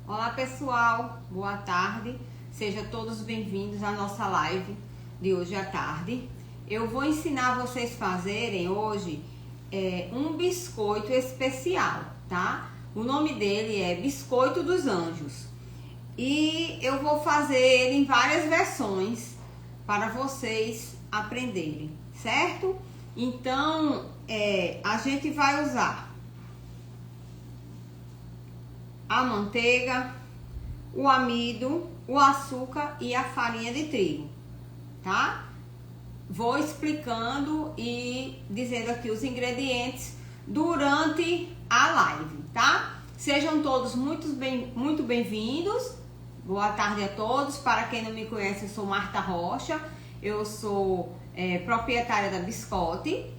Olá pessoal, boa tarde, sejam todos bem-vindos à nossa live de hoje à tarde. Eu vou ensinar vocês a fazerem hoje um biscoito especial, tá? O nome dele é Biscoito dos Anjos e eu vou fazer ele em várias versões para vocês aprenderem, certo? Então, a gente vai usar a manteiga, o amido, o açúcar e a farinha de trigo, tá? Vou explicando e dizendo aqui os ingredientes durante a live, tá? Sejam todos muito bem-vindos. Boa tarde a todos. Para quem não me conhece, eu sou Marta Rocha. Eu sou proprietária da Biscote.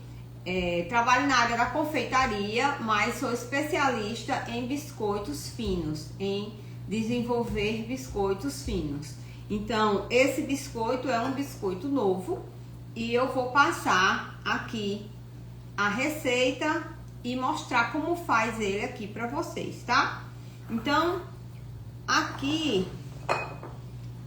Trabalho na área da confeitaria, mas sou especialista em biscoitos finos, em desenvolver biscoitos finos. Então, esse biscoito é um biscoito novo e eu vou passar aqui a receita e mostrar como faz ele aqui para vocês, tá? Então, aqui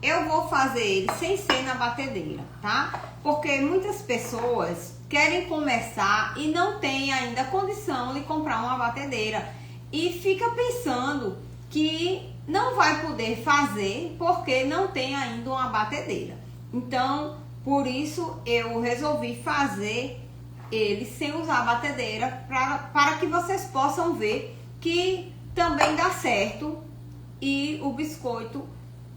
eu vou fazer ele sem ser na batedeira, tá? Porque muitas pessoas querem começar e não tem ainda condição de comprar uma batedeira e fica pensando que não vai poder fazer porque não tem ainda uma batedeira. Então, por isso eu resolvi fazer ele sem usar a batedeira para que vocês possam ver que também dá certo e o biscoito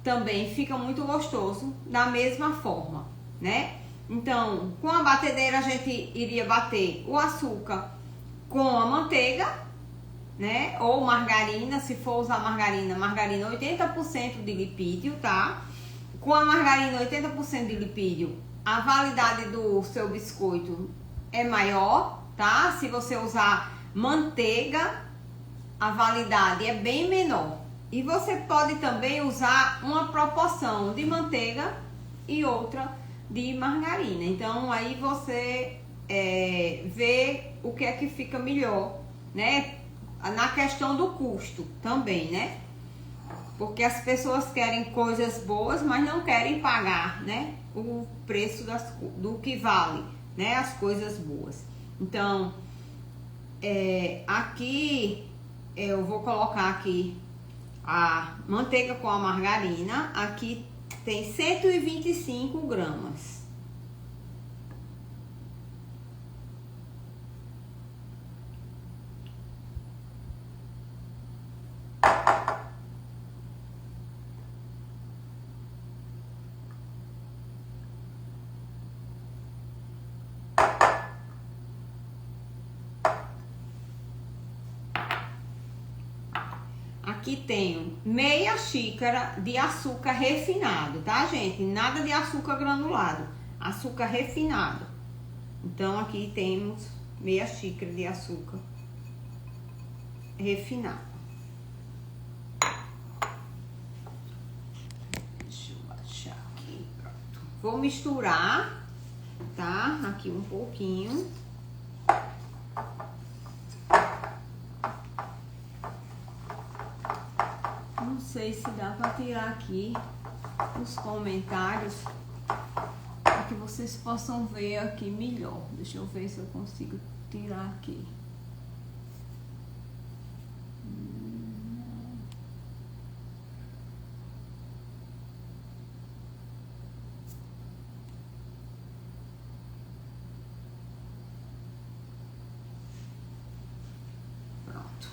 também fica muito gostoso da mesma forma, né? Então, com a batedeira a gente iria bater o açúcar com a manteiga, né? Ou margarina, se for usar margarina 80% de lipídio, tá? Com a margarina 80% de lipídio, a validade do seu biscoito é maior, tá? Se você usar manteiga, a validade é bem menor. E você pode também usar uma proporção de manteiga e outra de margarina. Então aí você vê o que é que fica melhor, né? Na questão do custo também, né? Porque as pessoas querem coisas boas, mas não querem pagar, né? O preço do que vale, né? As coisas boas. Então, aqui eu vou colocar aqui a manteiga com a margarina. Aqui tem 125 gramas. Aqui tenho meia xícara de açúcar refinado, tá, gente? Nada de açúcar granulado, açúcar refinado. Então, aqui temos meia xícara de açúcar refinado. Deixa eu baixar aqui, pronto. Vou misturar, tá? Aqui um pouquinho. Não sei se dá para tirar aqui os comentários para que vocês possam ver aqui melhor. Deixa eu ver se eu consigo tirar aqui. Pronto.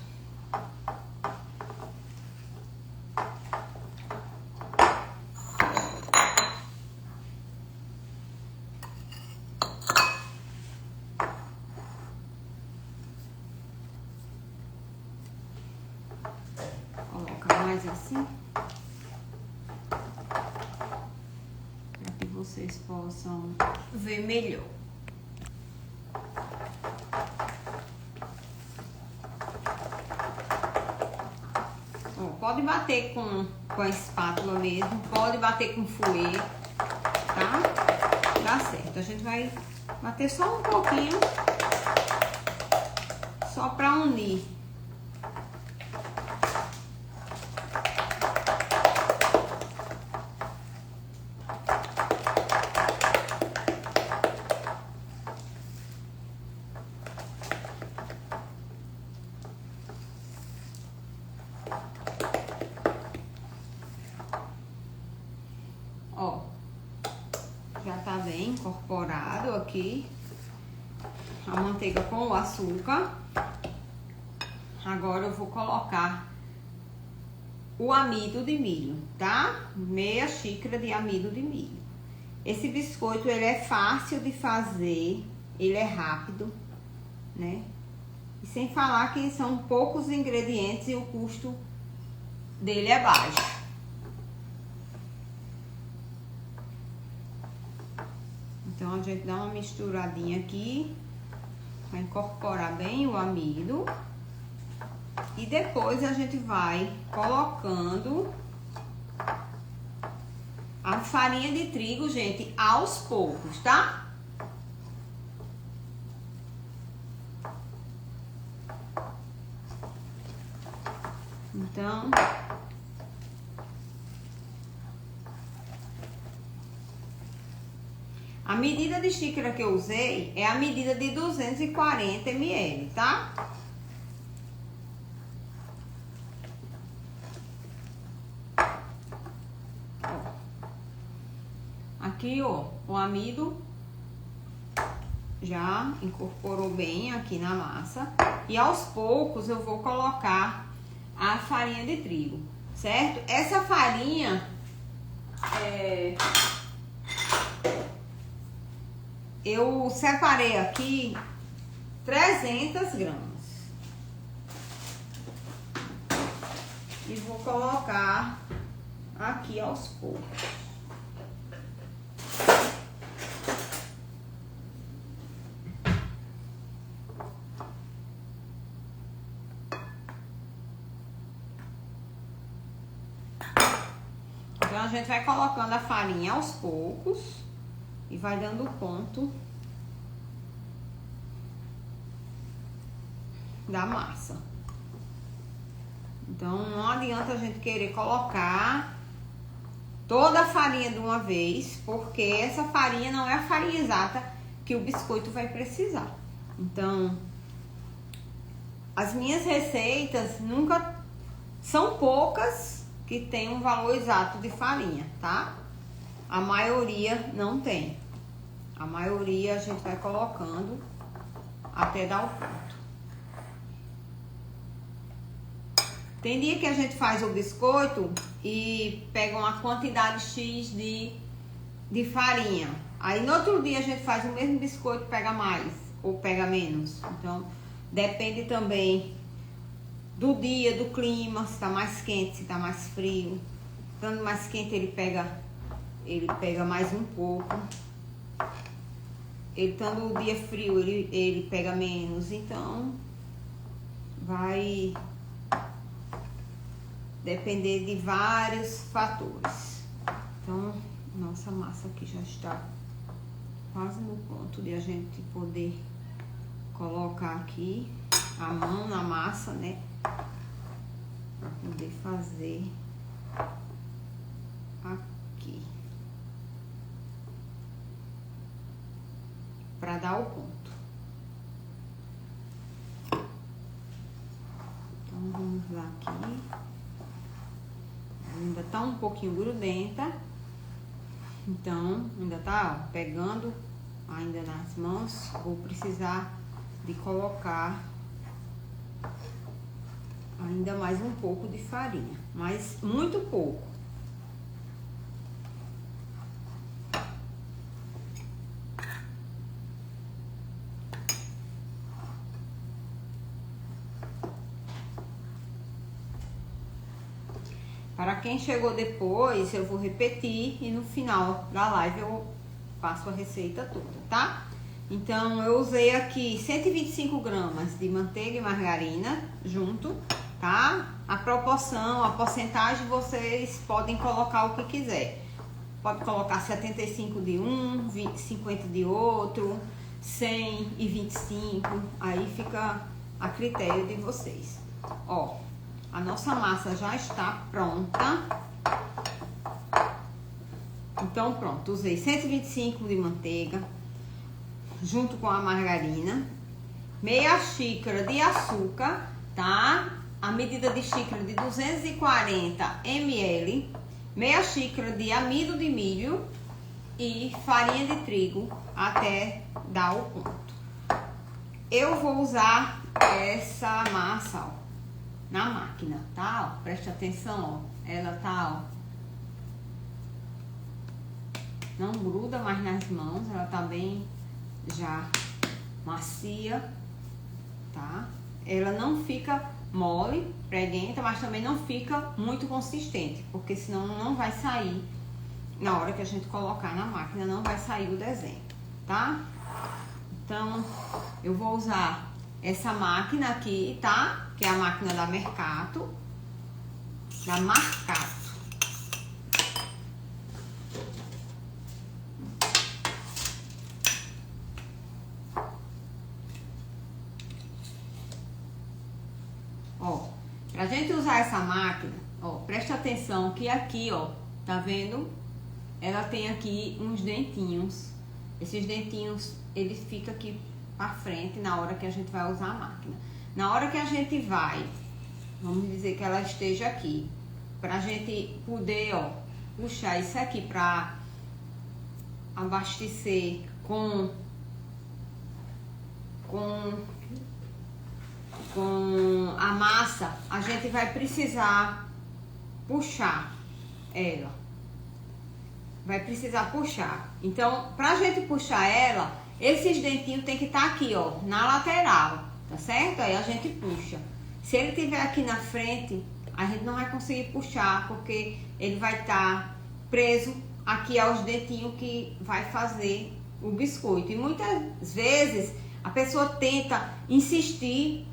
Mais assim, para que vocês possam ver melhor. Ó, pode bater com a espátula mesmo, pode bater com fouet, tá? Dá certo. A gente vai bater só um pouquinho, só para unir. incorporado aqui a manteiga com o açúcar. Agora eu vou colocar o amido de milho, tá? Meia xícara de amido de milho. Esse biscoito, ele é fácil de fazer, ele é rápido, né? E sem falar que são poucos ingredientes e o custo dele é baixo. Então, a gente dá uma misturadinha aqui para incorporar bem o amido. E depois a gente vai colocando a farinha de trigo, gente, aos poucos, tá? Então, a medida de xícara que eu usei é a medida de 240 ml, tá? Aqui, ó, o amido já incorporou bem aqui na massa. E aos poucos eu vou colocar a farinha de trigo, certo? Essa farinha eu separei aqui 300 gramas. E vou colocar aqui aos poucos. Então, a gente vai colocando a farinha aos poucos e vai dando ponto da massa. Então, não adianta a gente querer colocar toda a farinha de uma vez, porque essa farinha não é a farinha exata que o biscoito vai precisar. Então, as minhas receitas nunca são poucas que tem um valor exato de farinha, tá? A maioria não tem. A maioria a gente vai colocando até dar o ponto. Tem dia que a gente faz o biscoito e pega uma quantidade X de farinha. Aí no outro dia a gente faz o mesmo biscoito, pega mais ou pega menos. Então, depende também do dia, do clima, se tá mais quente, se tá mais frio. Estando mais quente, ele pega mais um pouco. Ele estando o dia frio, ele pega menos. Então, vai depender de vários fatores. Então, nossa massa aqui já está quase no ponto de a gente poder colocar aqui a mão na massa, né? Pra poder fazer aqui. Pra dar o ponto. Então, vamos lá aqui. Ainda tá um pouquinho grudenta. Então, ainda tá, ó, pegando ainda nas mãos. Vou precisar de colocar ainda mais um pouco de farinha, mas muito pouco. Para quem chegou depois, eu vou repetir e no final da live eu passo a receita toda, tá? Então, eu usei aqui 125 gramas de manteiga e margarina junto, tá? A proporção, a porcentagem, vocês podem colocar o que quiser. Pode colocar 75 de um, 50 de outro, 100 e 25, aí fica a critério de vocês. Ó, a nossa massa já está pronta. Então, pronto, usei 125 de manteiga, junto com a margarina, meia xícara de açúcar, tá? A medida de xícara de 240 ml, meia xícara de amido de milho e farinha de trigo até dar o ponto. Eu vou usar essa massa, ó, na máquina, tá? Ó, preste atenção, ó. Ela tá, ó, não gruda mais nas mãos, ela tá bem já macia, tá? Ela não fica mole, preguenta, mas também não fica muito consistente, porque senão não vai sair, na hora que a gente colocar na máquina, não vai sair o desenho, tá? Então, eu vou usar essa máquina aqui, tá? Que é a máquina da Mercato, da Marcato. Ó, pra gente usar essa máquina, ó, preste atenção que aqui, ó, tá vendo? Ela tem aqui uns dentinhos. Esses dentinhos, eles ficam aqui pra frente na hora que a gente vai usar a máquina. Na hora que a gente vai, vamos dizer que ela esteja aqui, pra gente poder, ó, puxar isso aqui pra abastecer com a massa, a gente vai precisar puxar ela. Vai precisar puxar. Então, pra gente puxar ela, esses dentinhos tem que estar aqui, ó, na lateral, tá certo? Aí a gente puxa. Se ele tiver aqui na frente, a gente não vai conseguir puxar, porque ele vai estar preso aqui aos dentinhos que vai fazer o biscoito. E muitas vezes a pessoa tenta insistir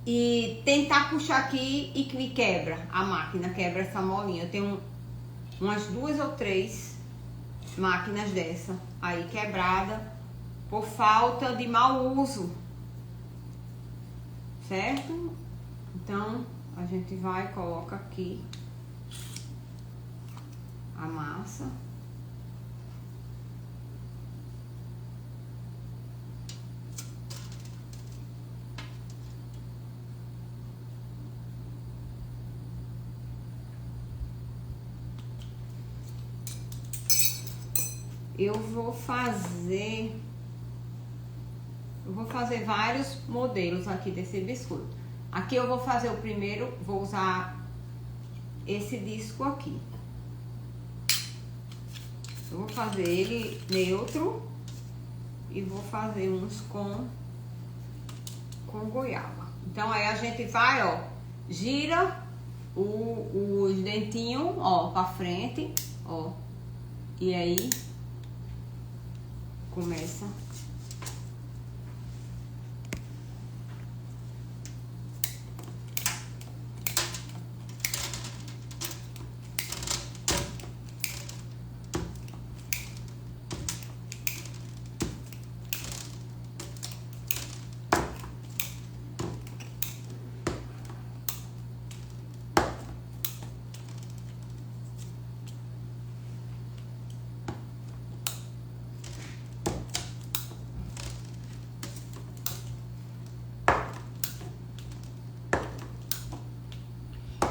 e tentar puxar aqui e quebra a máquina, quebra essa molinha. Eu tenho umas 2 ou 3 máquinas dessa aí quebrada por falta de mau uso, certo? Então a gente vai, coloca aqui a massa. Eu vou fazer vários modelos aqui desse biscoito. Aqui eu vou fazer o primeiro, vou usar esse disco aqui. Eu vou fazer ele neutro e vou fazer uns com goiaba. Então aí a gente vai, ó, gira os dentinhos, ó, pra frente, ó, e aí começa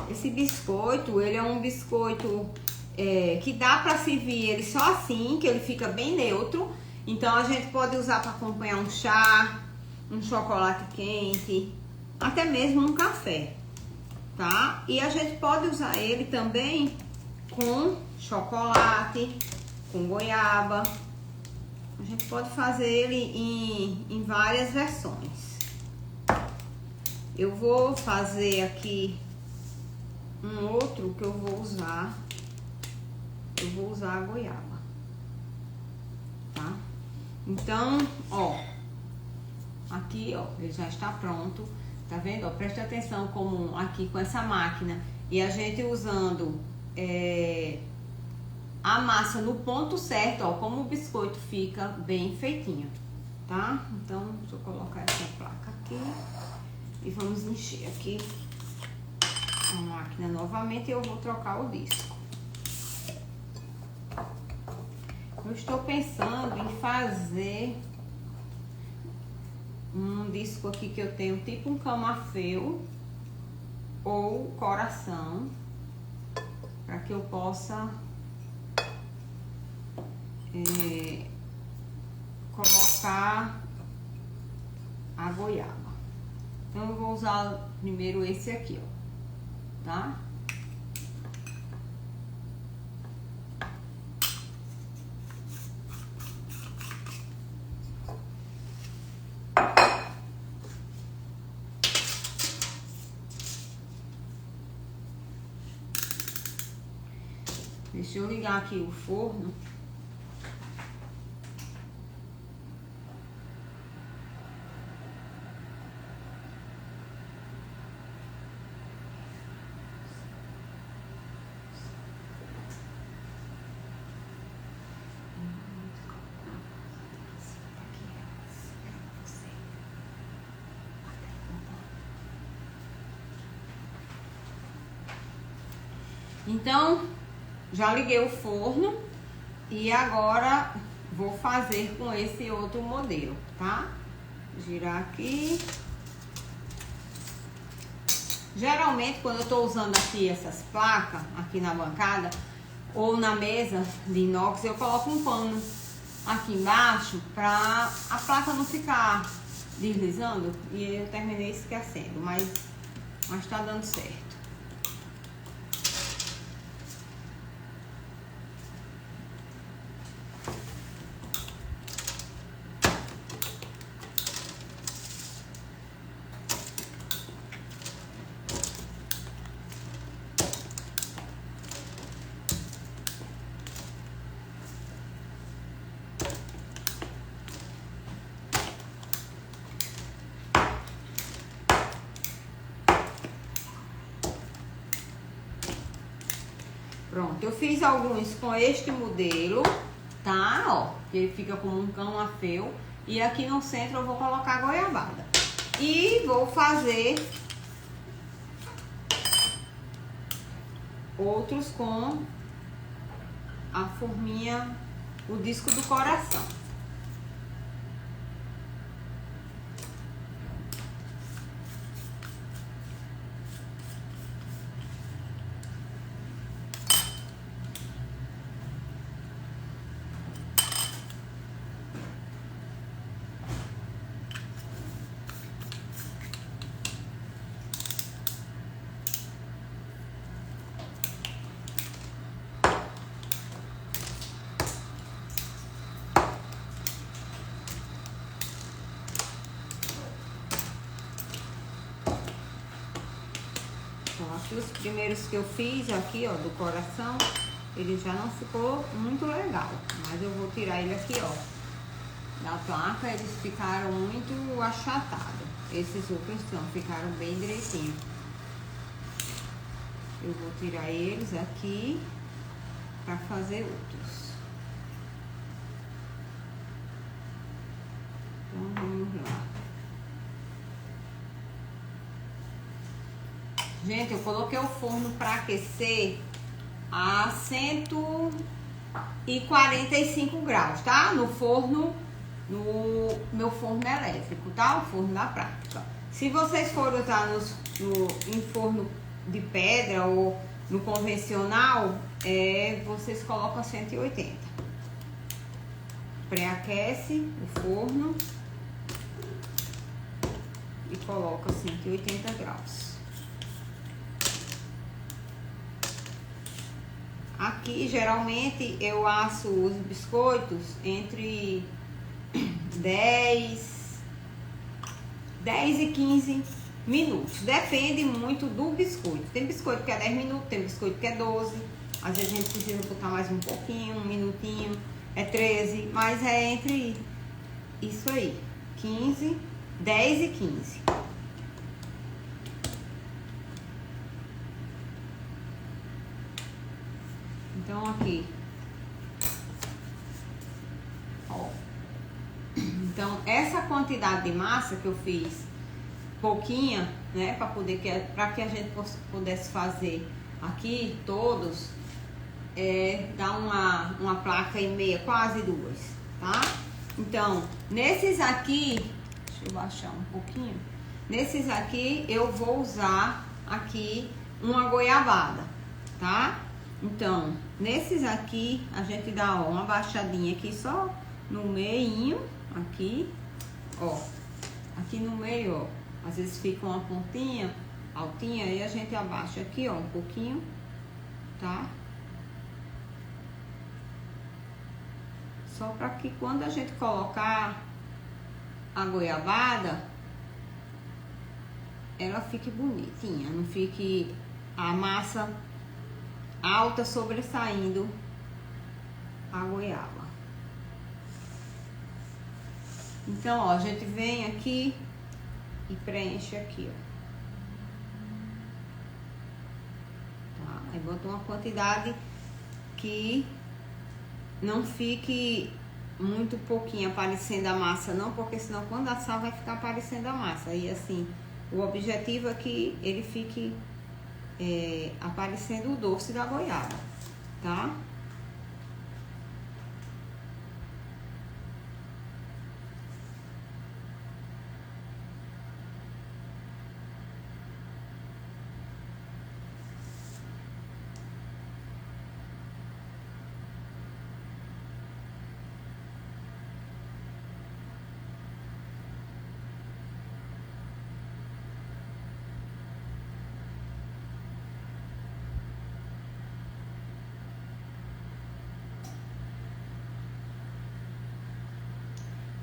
esse biscoito. Ele é um biscoito que dá pra servir ele só assim, que ele fica bem neutro. Então a gente pode usar para acompanhar um chá, um chocolate quente, até mesmo um café, tá? E a gente pode usar ele também com chocolate, com goiaba. A gente pode fazer ele em várias versões. Eu vou fazer aqui um outro que eu vou usar a goiaba, tá? Então, ó, aqui, ó, ele já está pronto, tá vendo? Ó, preste atenção como aqui com essa máquina e a gente usando a massa no ponto certo, ó, como o biscoito fica bem feitinho, tá? Então, deixa eu colocar essa placa aqui e vamos encher aqui a máquina novamente e eu vou trocar o disco. Eu estou pensando em fazer um disco aqui que eu tenho tipo um camafeu ou coração, para que eu possa colocar a goiaba. Então eu vou usar primeiro esse aqui, ó, tá? Deixa eu ligar aqui o forno. Então, já liguei o forno e agora vou fazer com esse outro modelo, tá? Girar aqui. Geralmente, quando eu tô usando aqui essas placas, aqui na bancada, ou na mesa de inox, eu coloco um pano aqui embaixo pra a placa não ficar deslizando, e eu terminei esquecendo, mas tá dando certo. Pronto, eu fiz alguns com este modelo, tá? Ó, que ele fica como um camafeu. E aqui no centro eu vou colocar goiabada. E vou fazer outros com a forminha, o disco do coração. Aqui os primeiros que eu fiz aqui, ó, do coração, ele já não ficou muito legal, mas eu vou tirar ele aqui, ó, da placa. Eles ficaram muito achatados. Esses outros não, ficaram bem direitinho. Eu vou tirar eles aqui para fazer outros. Então vamos lá. Gente, eu coloquei o forno para aquecer a 145 graus, tá? No forno, no meu forno elétrico, tá? O forno da prática. Se vocês forem usar em forno de pedra ou no convencional, vocês colocam 180. Pré-aquece o forno e coloca 180 graus. Aqui, geralmente, eu asso os biscoitos entre 10 e 15 minutos. Depende muito do biscoito. Tem biscoito que é 10 minutos, tem biscoito que é 12. Às vezes a gente precisa botar mais um pouquinho, um minutinho, é 13. Mas é entre isso aí, 15, 10 e 15. Então aqui, ó, então essa quantidade de massa que eu fiz, pouquinha, né, para que a gente pudesse fazer aqui todos, dá uma placa e meia, quase duas, tá? Então, nesses aqui, deixa eu baixar um pouquinho, nesses aqui eu vou usar aqui uma goiabada, tá? Então, nesses aqui, a gente dá, ó, uma baixadinha aqui só no meinho, aqui, ó. Aqui no meio, ó, às vezes fica uma pontinha altinha, aí a gente abaixa aqui, ó, um pouquinho, tá? Só para que quando a gente colocar a goiabada, ela fique bonitinha, não fique a massa alta sobressaindo a goiaba. Então, ó, a gente vem aqui e preenche aqui, ó. Tá? Aí bota uma quantidade que não fique muito pouquinho aparecendo a massa, não, porque senão quando assar vai ficar aparecendo a massa. E assim, o objetivo é que ele fique aparecendo o doce da goiaba, tá?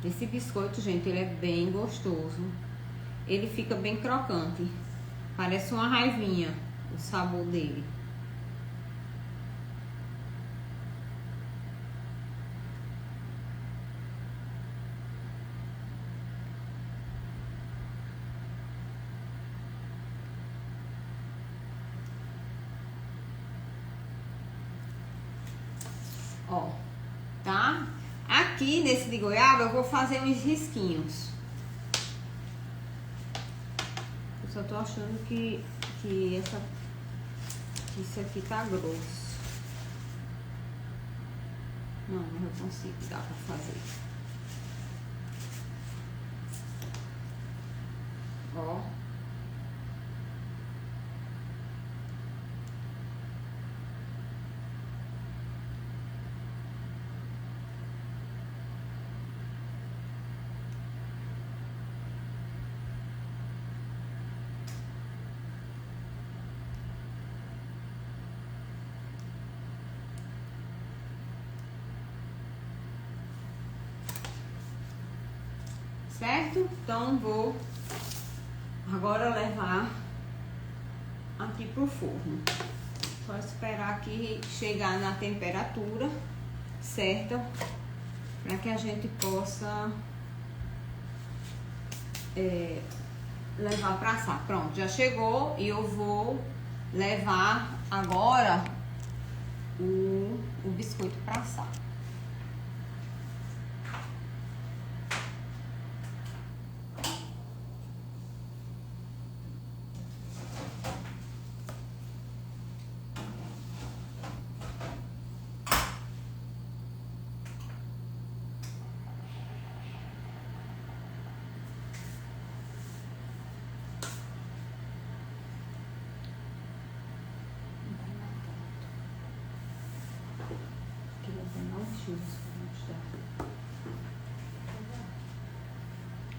Esse biscoito, gente, ele é bem gostoso. Ele fica bem crocante. Parece uma raivinha o sabor dele. Ó, tá? Aqui nesse de goiaba eu vou fazer uns risquinhos. Eu só tô achando que isso aqui tá grosso. Não, eu consigo, dá pra fazer. Ó. Certo? Então vou agora levar aqui pro forno. Só esperar aqui chegar na temperatura certa para que a gente possa levar para assar. Pronto, já chegou e eu vou levar agora o biscoito para assar.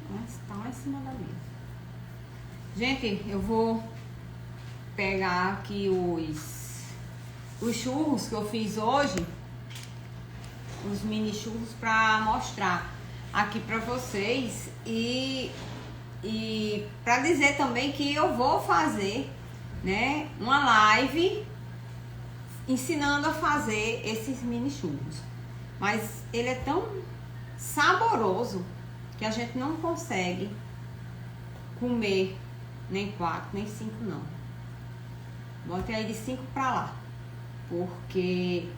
Mas tá lá em cima da mesa. Gente, eu vou pegar aqui os churros que eu fiz hoje, os mini churros, pra mostrar aqui pra vocês e pra dizer também que eu vou fazer, né, uma live ensinando a fazer esses mini churros. Mas ele é tão saboroso que a gente não consegue comer nem 4, nem 5 não. Botei aí de 5 pra lá, porque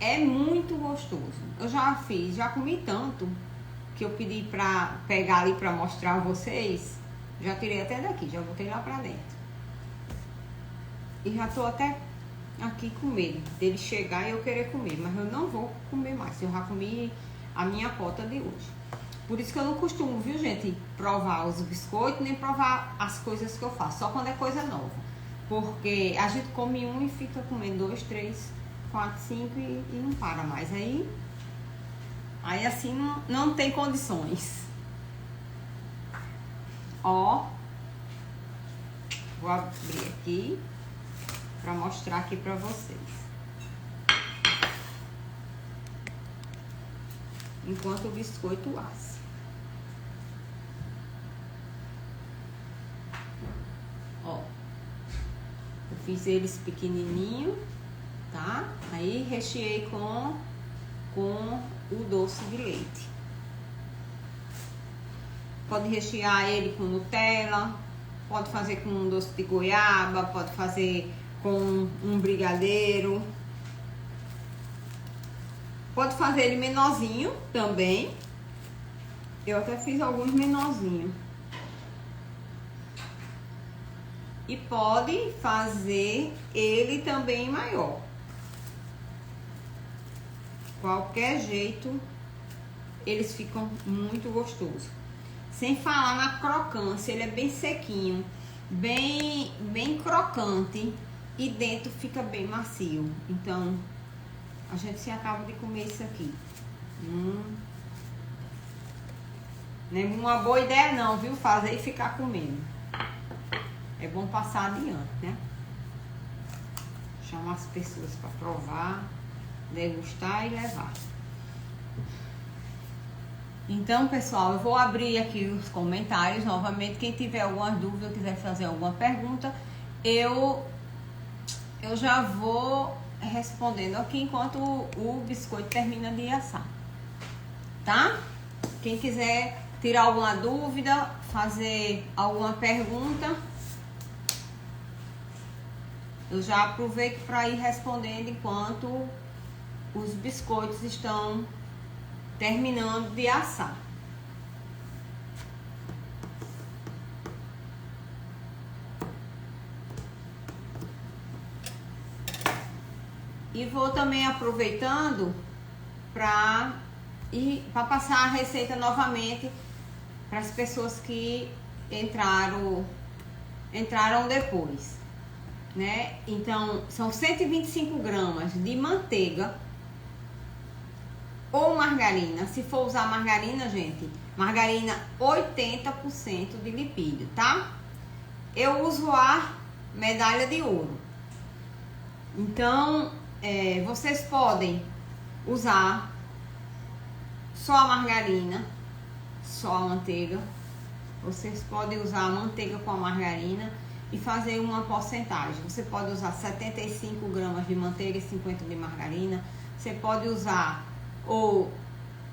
é muito gostoso. Eu já fiz, já comi tanto que eu pedi pra pegar ali pra mostrar a vocês. Já tirei até daqui, já botei lá pra dentro. E já tô até aqui com medo dele chegar e eu querer comer, mas eu não vou comer mais. Eu já comi a minha cota de hoje. Por isso que eu não costumo, viu, gente, provar os biscoitos, nem provar as coisas que eu faço, só quando é coisa nova. Porque a gente come um e fica comendo 2, 3, 4, 5 e não para mais. Aí assim não tem condições. Ó, vou abrir aqui para mostrar aqui para vocês. Enquanto o biscoito assa. Ó, eu fiz eles pequenininho, tá? Aí recheei com o doce de leite. Pode rechear ele com Nutella, pode fazer com um doce de goiaba, pode fazer com um brigadeiro. Pode fazer ele menorzinho também. Eu até fiz alguns menorzinhos. E pode fazer ele também maior. Qualquer jeito, eles ficam muito gostosos. Sem falar na crocância, ele é bem sequinho, bem crocante e dentro fica bem macio. Então, a gente se acaba de comer isso aqui. Não é uma boa ideia não, viu? Fazer e ficar comendo. É bom passar adiante, né? Chamar as pessoas para provar, degustar e levar. Então, pessoal, eu vou abrir aqui os comentários novamente. Quem tiver alguma dúvida, quiser fazer alguma pergunta, eu já vou respondendo aqui enquanto o biscoito termina de assar, tá? Quem quiser tirar alguma dúvida, fazer alguma pergunta, eu já aproveito para ir respondendo enquanto os biscoitos estão terminando de assar. E vou também aproveitando para passar a receita novamente para as pessoas que entraram depois, né? Então, são 125 gramas de manteiga ou margarina. Se for usar margarina, gente, margarina 80% de lipídio, tá? Eu uso a medalha de ouro. Então, vocês podem usar só a margarina, só a manteiga. Vocês podem usar a manteiga com a margarina e fazer uma porcentagem. Você pode usar 75 gramas de manteiga e 50 de margarina. Você pode usar ou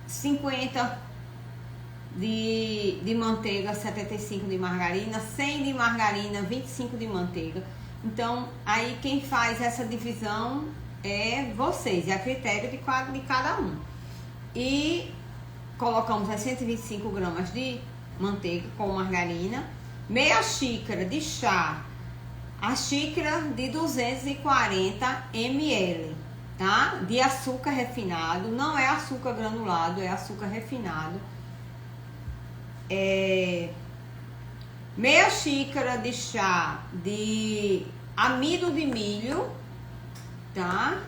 50 de manteiga, 75 de margarina, 100 de margarina, 25 de manteiga. Então, aí quem faz essa divisão é vocês, é a critério de cada um. E colocamos as 125 gramas de manteiga com margarina, meia xícara de chá, a xícara de 240 ml, tá? De açúcar refinado, não é açúcar granulado, é açúcar refinado. Meia xícara de chá de amido de milho, tá?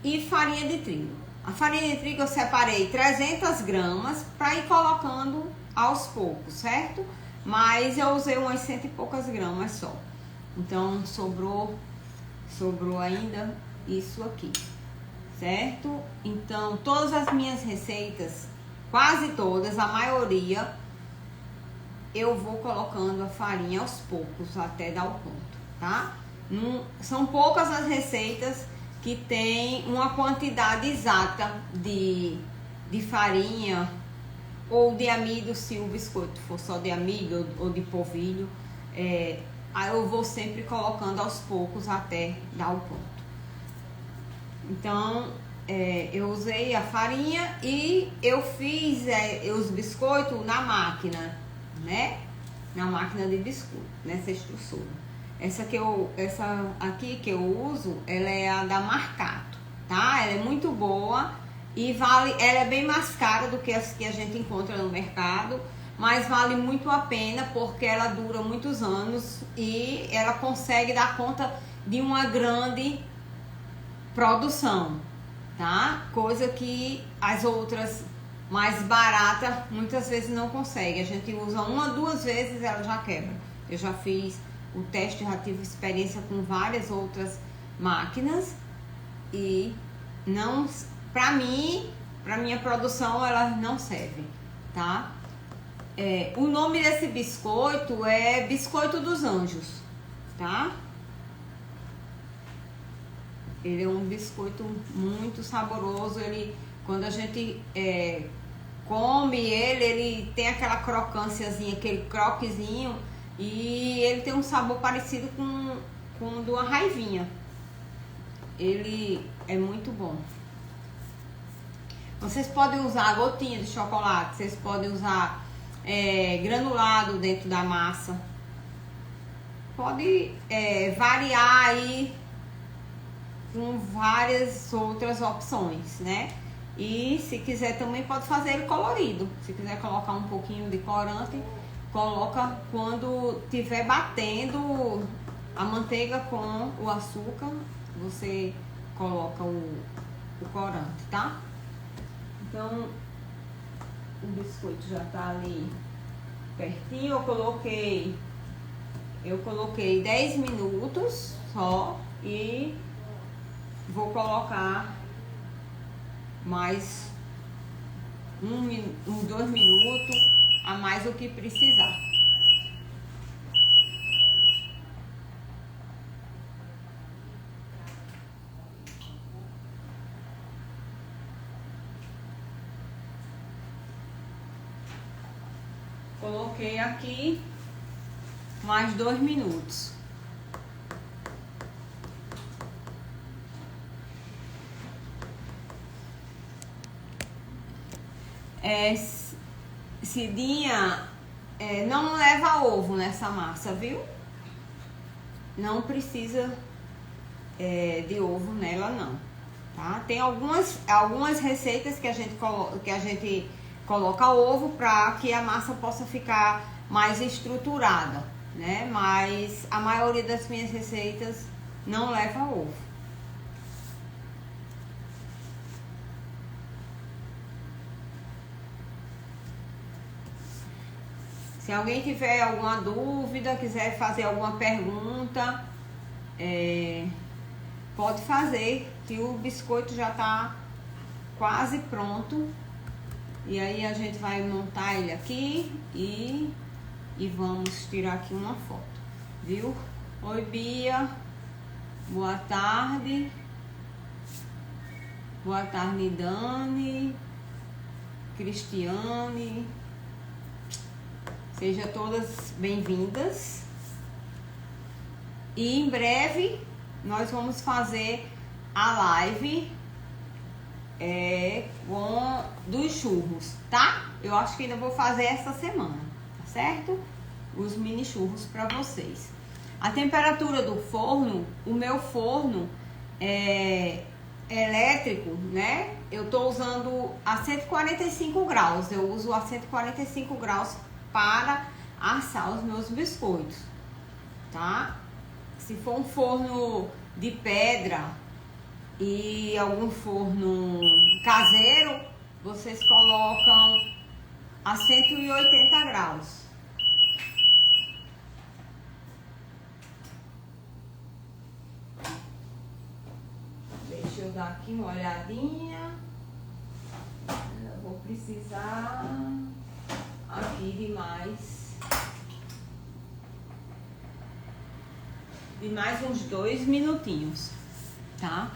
E farinha de trigo. A farinha de trigo eu separei 300 gramas para ir colocando aos poucos, certo? Mas eu usei umas 100 e poucas gramas só. Então sobrou ainda isso aqui, certo? Então todas as minhas receitas, quase todas, a maioria, eu vou colocando a farinha aos poucos até dar o ponto, tá? São poucas as receitas que tem uma quantidade exata de farinha ou de amido, se o biscoito for só de amido ou de polvilho. Aí eu vou sempre colocando aos poucos até dar o ponto. Então, eu usei a farinha e eu fiz os biscoitos na máquina, né? Na máquina de biscoito, nessa estrutura. Essa aqui que eu uso, ela é a da Marcato, tá? Ela é muito boa e ela é bem mais cara do que as que a gente encontra no mercado, mas vale muito a pena porque ela dura muitos anos e ela consegue dar conta de uma grande produção, tá? Coisa que as outras mais baratas muitas vezes não consegue. A gente usa uma, duas vezes, ela já quebra. Eu já fiz o teste, já tive experiência com várias outras máquinas e não, pra mim, pra minha produção, ela não serve, tá? O nome desse biscoito é Biscoito dos Anjos, tá? Ele é um biscoito muito saboroso. Ele, quando a gente come ele tem aquela crocânciazinha, aquele croquezinho, e ele tem um sabor parecido com o de uma raivinha. Ele é muito bom. Vocês podem usar gotinha de chocolate, vocês podem usar granulado dentro da massa. Pode variar aí com várias outras opções, né? E se quiser também pode fazer ele colorido. Se quiser colocar um pouquinho de corante, coloca quando tiver batendo a manteiga com o açúcar, você coloca o corante, tá? Então, o biscoito já tá ali pertinho. Eu coloquei 10 minutos só e vou colocar mais 2 minutos a mais o que precisar. Coloquei aqui mais 2 minutos. Cidinha, não leva ovo nessa massa, viu? Não precisa de ovo nela, não, tá? Tem algumas receitas que a gente coloca ovo para que a massa possa ficar mais estruturada, né? Mas a maioria das minhas receitas não leva ovo. Se alguém tiver alguma dúvida, quiser fazer alguma pergunta, pode fazer, que o biscoito já tá quase pronto. E aí a gente vai montar ele aqui e vamos tirar aqui uma foto, viu? Oi, Bia, boa tarde. Boa tarde, Dani, Cristiane. Sejam todas bem-vindas. E em breve nós vamos fazer a live dos churros, tá? Eu acho que ainda vou fazer essa semana, tá certo? Os mini churros para vocês. A temperatura do forno, o meu forno é elétrico, né? Eu tô usando a 145 graus. Eu uso a 145 graus para assar os meus biscoitos, tá? Se for um forno de pedra e algum forno caseiro, vocês colocam a 180 graus. Deixa eu dar aqui uma olhadinha. Eu vou precisar aqui de mais uns 2 minutinhos, tá?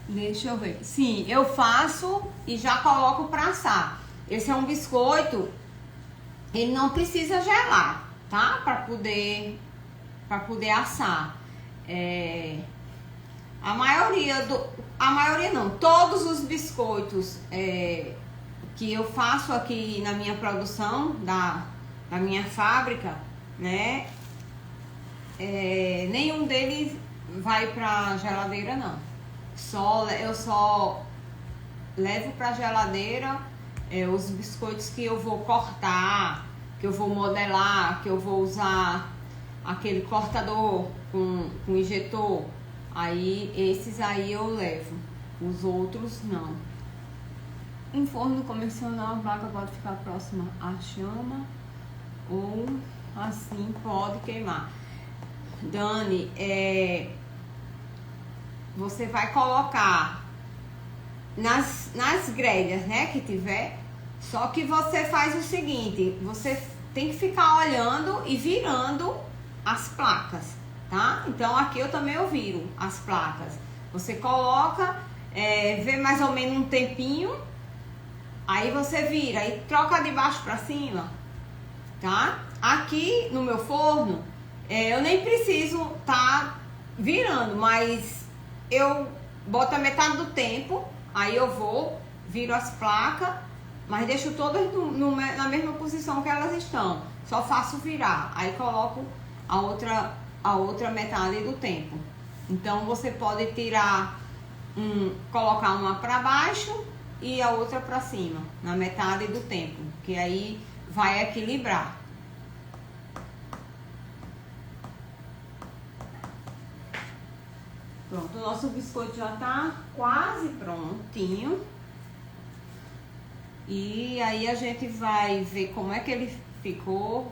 Deixa eu ver. Sim, eu faço e já coloco para assar. Esse é um biscoito, ele não precisa gelar, tá? Para poder assar. A maioria não, todos os biscoitos que eu faço aqui na minha produção, da minha fábrica, né? Nenhum deles vai pra geladeira, não. Eu só levo pra geladeira os biscoitos que eu vou cortar que eu vou modelar, que eu vou usar aquele cortador com injetor, aí esses aí eu levo, os outros não. Em forno convencional, a placa pode ficar próxima à chama ou assim pode queimar. Dani, você vai colocar nas grelhas, né, que tiver, só que você faz o seguinte, você tem que ficar olhando e virando as placas, tá? Então aqui eu também viro as placas. Você coloca, vê mais ou menos um tempinho, aí você vira e troca de baixo para cima, tá? Aqui no meu forno, eu nem preciso tá virando, mas eu boto a metade do tempo, aí eu viro as placas, mas deixo todas na mesma posição que elas estão. Só faço virar, aí coloco a outra metade do tempo. Então você pode tirar, colocar uma para baixo e a outra para cima, na metade do tempo, que aí vai equilibrar. Pronto, o nosso biscoito já tá quase prontinho. E aí a gente vai ver como é que ele ficou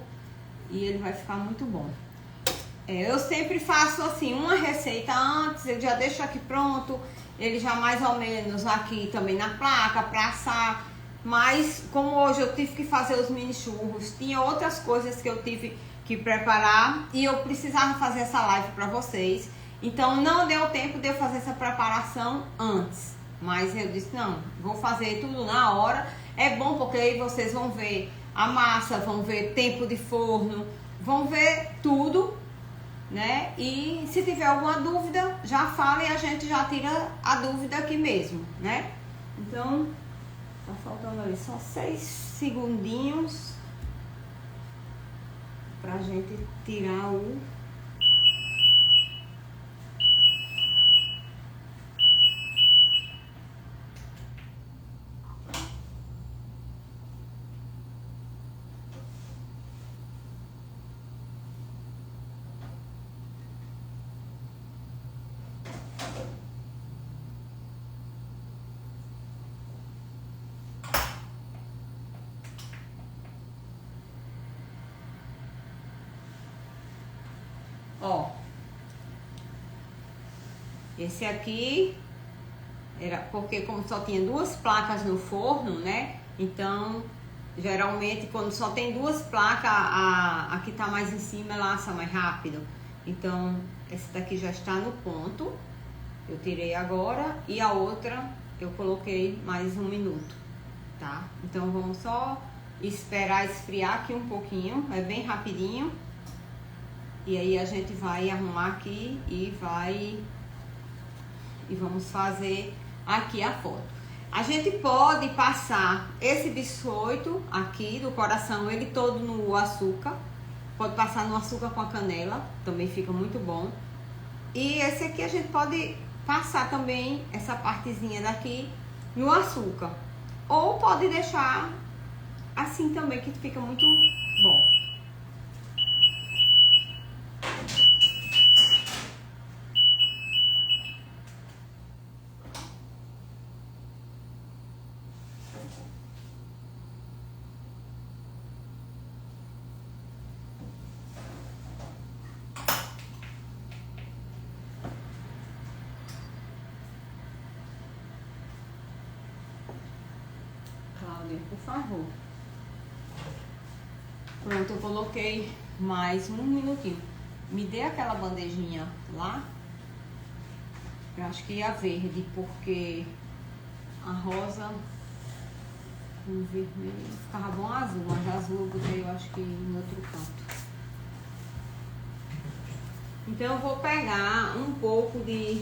e ele vai ficar muito bom. Eu sempre faço assim, uma receita antes, eu já deixo aqui pronto, ele já mais ou menos aqui também na placa para assar. Mas como hoje eu tive que fazer os mini churros, tinha outras coisas que eu tive que preparar e eu precisava fazer essa live para vocês. Então não deu tempo de eu fazer essa preparação antes. Mas eu disse, não, vou fazer tudo na hora. É bom porque aí vocês vão ver a massa, vão ver tempo de forno, vão ver tudo, né? E se tiver alguma dúvida, já fala e a gente já tira a dúvida aqui mesmo, né? Então, tá faltando ali só 6 segundinhos pra gente tirar o... Ó, esse aqui era porque como só tinha 2 placas no forno, né? Então, geralmente quando só tem 2 placas, a que tá mais em cima ela assa mais rápido. Então, esse daqui já está no ponto. Eu tirei agora e a outra eu coloquei mais 1 minuto, tá? Então, vamos só esperar esfriar aqui um pouquinho, é bem rapidinho. E aí a gente vai arrumar aqui e vamos fazer aqui a foto. A gente pode passar esse biscoito aqui do coração, ele todo no açúcar. Pode passar no açúcar com a canela, também fica muito bom. E esse aqui a gente pode passar também essa partezinha daqui no açúcar. Ou pode deixar assim também, que fica muito bom. Por favor. Pronto, eu coloquei mais 1 minutinho. Me dê aquela bandejinha lá. Eu acho que ia verde, porque a rosa com vermelho ficava bom azul, mas azul eu botei, eu acho que em outro canto. Então eu vou pegar um pouco de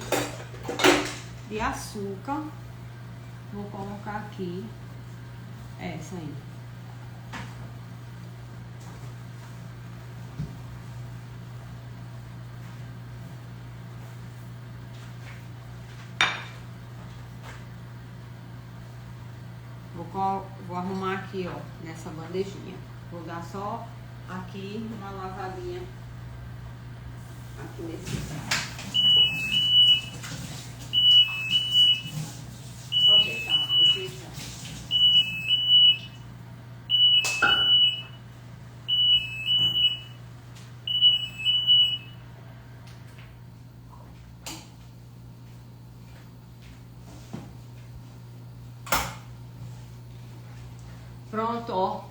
açúcar. Vou colocar aqui. Essa aí. Vou arrumar aqui, ó, nessa bandejinha. Vou dar só aqui uma lavadinha aqui nesse prato. Pode deixar, pode deixar. Pronto, ó.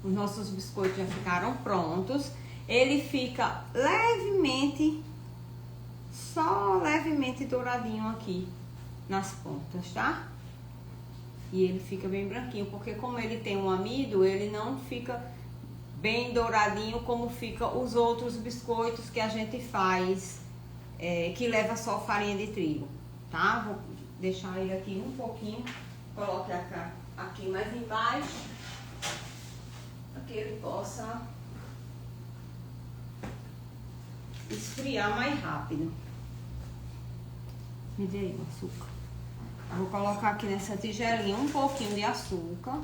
Os nossos biscoitos já ficaram prontos. Ele fica levemente, só levemente douradinho aqui nas pontas, tá? E ele fica bem branquinho, porque como ele tem um amido, ele não fica bem douradinho como fica os outros biscoitos que a gente faz, que leva só farinha de trigo, tá? Vou deixar ele aqui um pouquinho, coloque aqui mais embaixo, para que ele possa esfriar mais rápido. Me dê aí o açúcar. Vou colocar aqui nessa tigelinha um pouquinho de açúcar.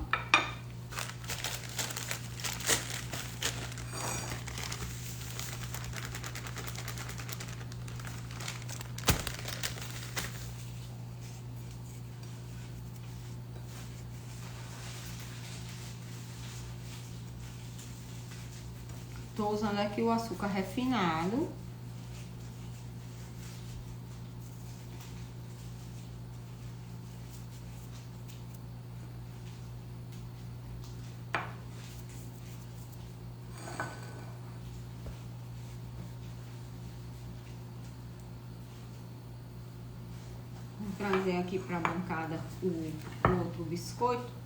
Tô usando aqui o açúcar refinado. Vou trazer aqui para a bancada o outro biscoito.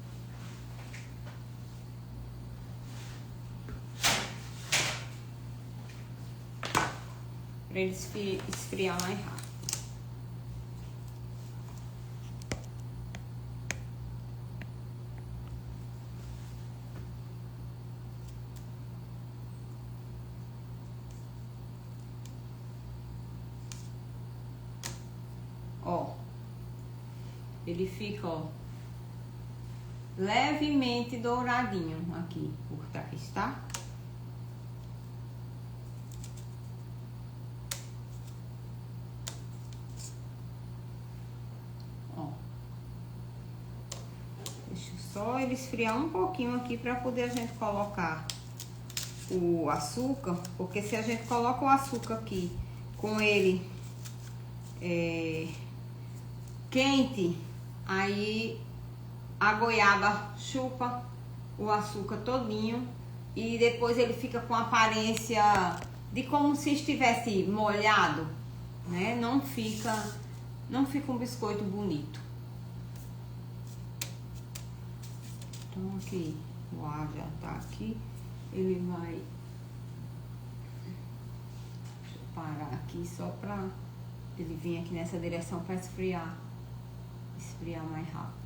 Para ele esfriar mais rápido. Ó, ele fica, ó, levemente douradinho aqui por trás, tá? Só ele esfriar um pouquinho aqui para poder a gente colocar o açúcar, porque se a gente coloca o açúcar aqui com ele quente, aí a goiaba chupa o açúcar todinho e depois ele fica com aparência de como se estivesse molhado, né? Não fica um biscoito bonito. Então aqui, o ar já tá aqui, ele vai... Deixa eu parar aqui só pra ele vir aqui nessa direção pra esfriar mais rápido.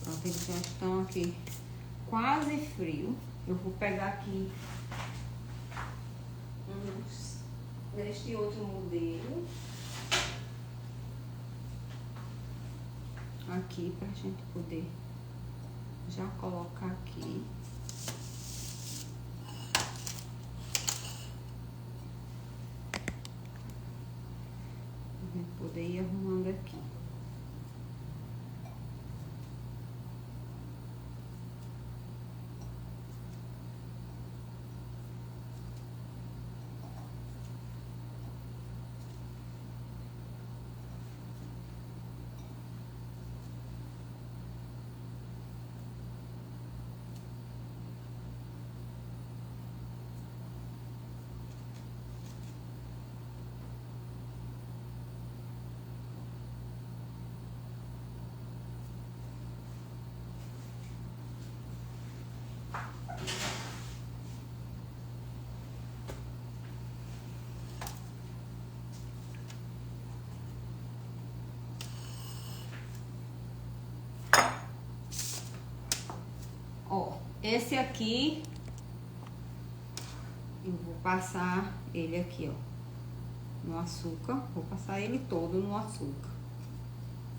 Pronto, eles já estão aqui quase frio. Eu vou pegar aqui uns deste outro modelo. Aqui pra gente poder já colocar aqui. Pra gente poder ir arrumando aqui. Esse aqui, eu vou passar ele aqui, ó, no açúcar. Vou passar ele todo no açúcar,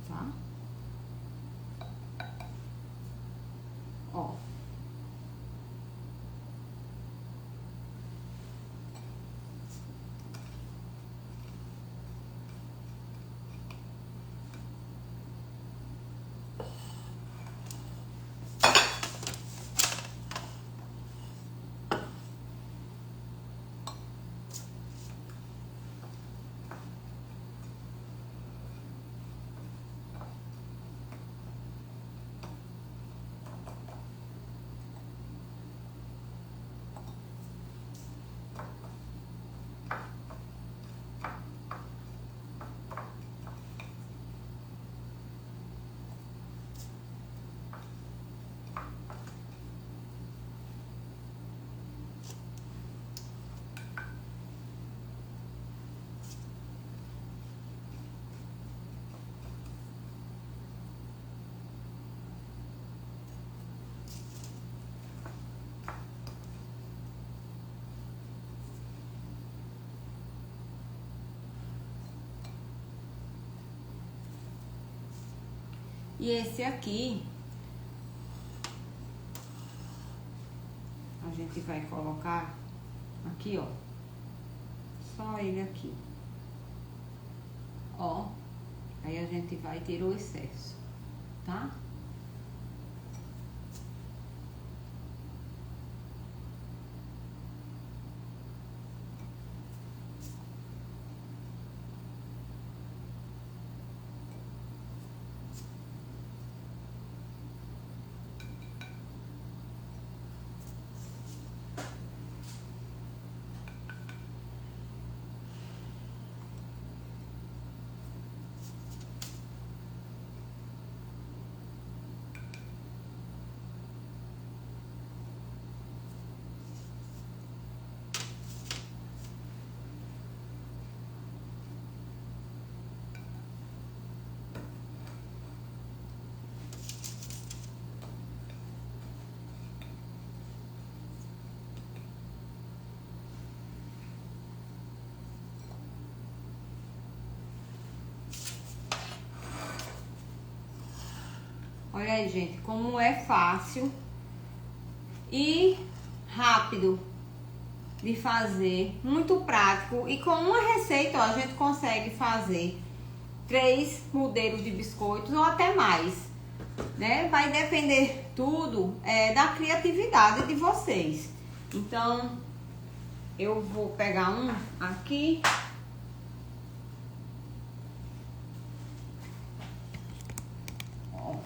tá? Ó. E esse aqui, a gente vai colocar aqui, ó. Só ele aqui. Ó. Aí a gente vai ter o excesso, tá? Olha aí, gente, como é fácil e rápido de fazer, muito prático. E com uma receita, ó, a gente consegue fazer 3 modelos de biscoitos ou até mais, né? Vai depender tudo da criatividade de vocês. Então, eu vou pegar um aqui.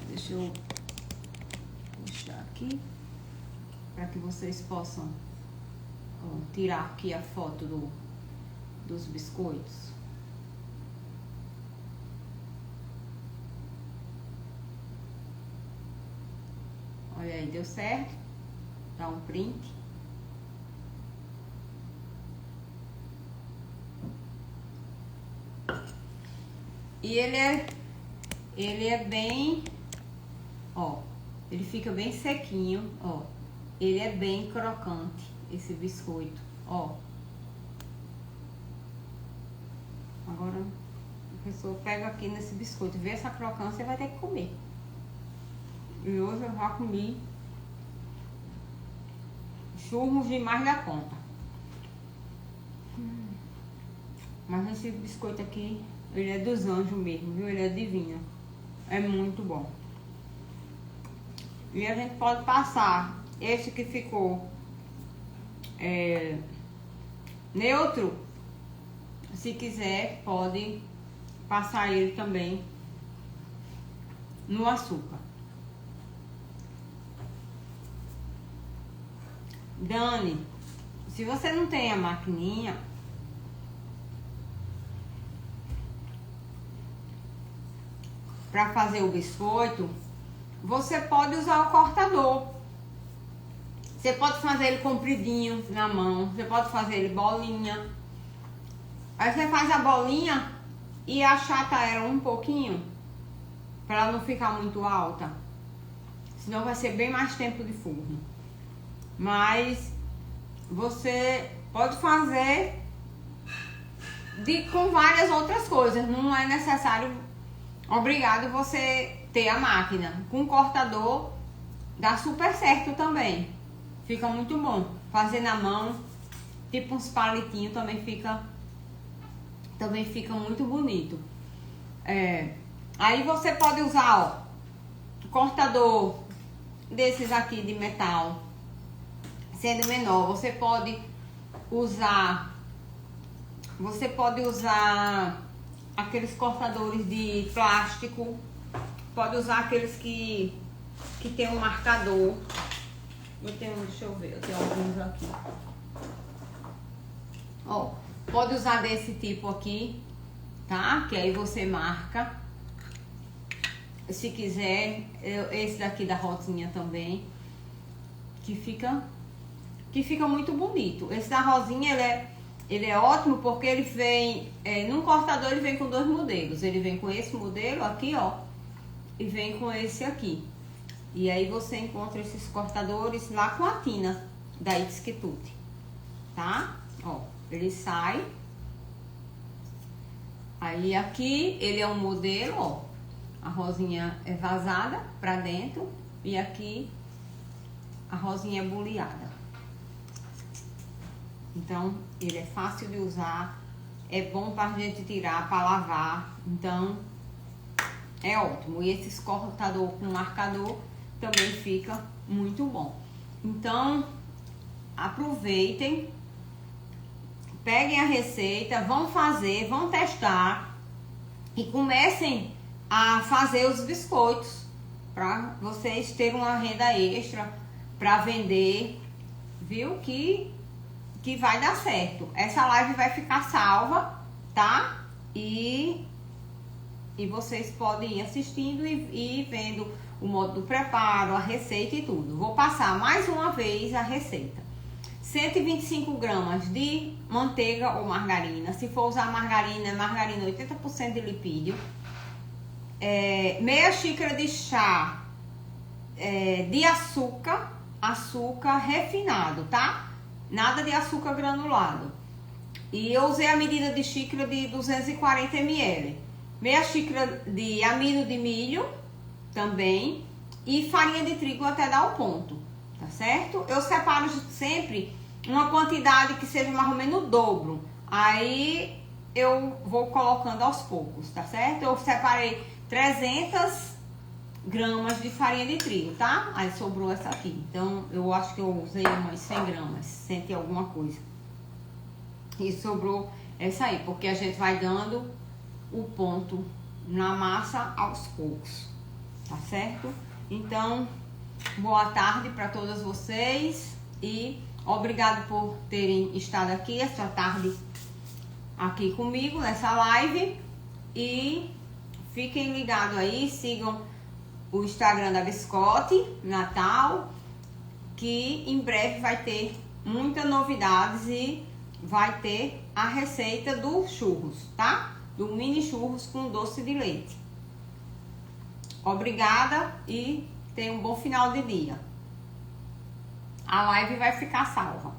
Deixa eu puxar aqui para que vocês possam tirar aqui a foto dos biscoitos. Olha aí, deu certo? Dá um print. E ele é bem... Ó, ele fica bem sequinho, ó. Ele é bem crocante, esse biscoito, ó. Agora, a pessoa pega aqui nesse biscoito, vê essa crocância, vai ter que comer. E hoje eu já comi churros demais da conta. Mas esse biscoito aqui, ele é dos anjos mesmo, viu? Ele é divino. É muito bom. E a gente pode passar esse que ficou neutro. Se quiser, pode passar ele também no açúcar. Dani, se você não tem a maquininha, para fazer o biscoito, você pode usar o cortador. Você pode fazer ele compridinho na mão, você pode fazer ele bolinha. Aí você faz a bolinha e achata ela um pouquinho, para ela não ficar muito alta. Senão vai ser bem mais tempo de forno. mas você pode fazer com várias outras coisas. Não é necessário, obrigado você ter a máquina. Com cortador dá super certo também. Fica muito bom. Fazer na mão, tipo uns palitinhos, também fica muito bonito. Aí você pode usar, ó, cortador desses aqui de metal, sendo menor. Você pode usar aqueles cortadores de plástico. Pode usar aqueles que tem um marcador. Deixa eu ver, eu tenho alguns aqui. Ó, pode usar desse tipo aqui, tá? Que aí você marca. Se quiser, esse daqui da rosinha também, que fica muito bonito. Esse da rosinha, ele é ótimo porque ele vem, num cortador ele vem com dois modelos. Ele vem com esse modelo aqui, ó, e vem com esse aqui. E aí você encontra esses cortadores lá com a tina da Itsquitute, tá? Ó, ele sai. Aí aqui ele é um modelo, ó, a rosinha é vazada pra dentro e aqui a rosinha é boleada. Então ele é fácil de usar, é bom pra gente tirar, pra lavar, então é ótimo. E esses cortador com marcador também fica muito bom. Então aproveitem, peguem a receita, vão fazer, vão testar e comecem a fazer os biscoitos para vocês terem uma renda extra para vender, viu? Que vai dar certo. Essa live vai ficar salva, tá? E vocês podem ir assistindo e vendo o modo do preparo, a receita e tudo. Vou passar mais uma vez a receita. 125 gramas de manteiga ou margarina. Se for usar margarina 80% de lipídio. Meia xícara de chá de açúcar refinado, tá? Nada de açúcar granulado. E eu usei a medida de xícara de 240 ml. Meia xícara de amido de milho também. E farinha de trigo até dar o ponto, tá certo? Eu separo sempre uma quantidade que seja mais ou menos o dobro. Aí eu vou colocando aos poucos, tá certo? Eu separei 300 gramas de farinha de trigo, tá? Aí sobrou essa aqui. Então eu acho que eu usei umas 100 gramas, 100 e alguma coisa. E sobrou essa aí, porque a gente vai dando o ponto na massa aos poucos, tá certo? Então, boa tarde para todas vocês e obrigado por terem estado aqui essa tarde aqui comigo nessa live. E fiquem ligados aí, sigam o Instagram da Biscotti Natal, que em breve vai ter muitas novidades e vai ter a receita do churros, tá? Do mini churros com doce de leite. Obrigada e tenha um bom final de dia. A live vai ficar salva.